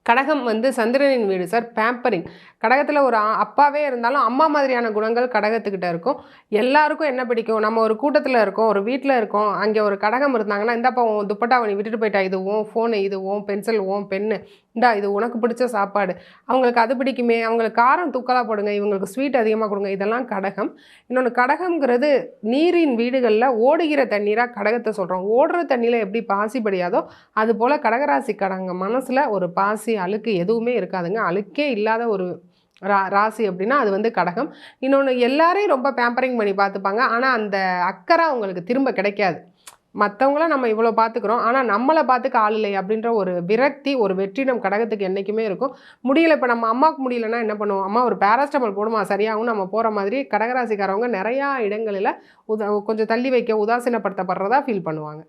கடகம் வந்து சந்திரனின் வீடு சார். பேம்பரிங். கடகத்தில் ஒரு அப்பாவே இருந்தாலும் அம்மா மாதிரியான குணங்கள் கடகத்துக்கிட்ட இருக்கும். எல்லாருக்கும் என்ன பிடிக்கும், நம்ம ஒரு கூட்டத்தில் இருக்கோம், ஒரு வீட்டில் இருக்கோம், அங்கே ஒரு கடகம் இருந்தாங்கன்னா, இந்தாப்பா உன் துப்பட்டாவை நீ விட்டுட்டு போயிட்டா, இது உன் ஃபோனு, இது உன் பென்சில், உன் பென்னு, இந்தா இது உனக்கு பிடிச்ச சாப்பாடு, அவங்களுக்கு அது பிடிக்குமே, அவங்களுக்கு காரம் தூக்கலாக போடுங்க, இவங்களுக்கு ஸ்வீட் அதிகமாக கொடுங்க, இதெல்லாம் கடகம். இன்னொன்று கடகம்ங்கிறது நீரின் வீடுகளில் ஓடுகிற தண்ணீராக கடகத்தை சொல்கிறோம். ஓடுற தண்ணியில் எப்படி பாசி படியாதோ அதுபோல் கடகராசிக்காரங்க மனசில் ஒரு பாசி அழுக்கு எதுவுமே இருக்காதுங்க. அழுக்கே இல்லாத ஒரு ராசி அப்படின்னா அது வந்து கடகம். இன்னொன்று எல்லாரையும் ரொம்ப பேம்பரிங் பண்ணி பார்த்துப்பாங்க. ஆனால் அந்த அக்கறை அவங்களுக்கு திரும்ப கிடைக்காது. மற்றவங்கள நம்ம இவ்வளோ பார்த்துக்குறோம், ஆனால் நம்மளை பார்த்துக்க ஆள் இல்லை அப்படின்ற ஒரு விரக்தி, ஒரு வெற்றிடம் கடகத்துக்கு என்றைக்குமே இருக்கும். முடியல, இப்போ நம்ம அம்மாவுக்கு முடியலன்னா என்ன பண்ணுவோம், அம்மா ஒரு பேராஸ்டமால் போடுமா சரியாகும் நம்ம போகிற மாதிரி கடகராசிக்காரவங்க நிறையா இடங்களில் கொஞ்சம் தள்ளி வைக்க உதாசீனப்படுத்தப்படுறதா ஃபீல் பண்ணுவாங்க.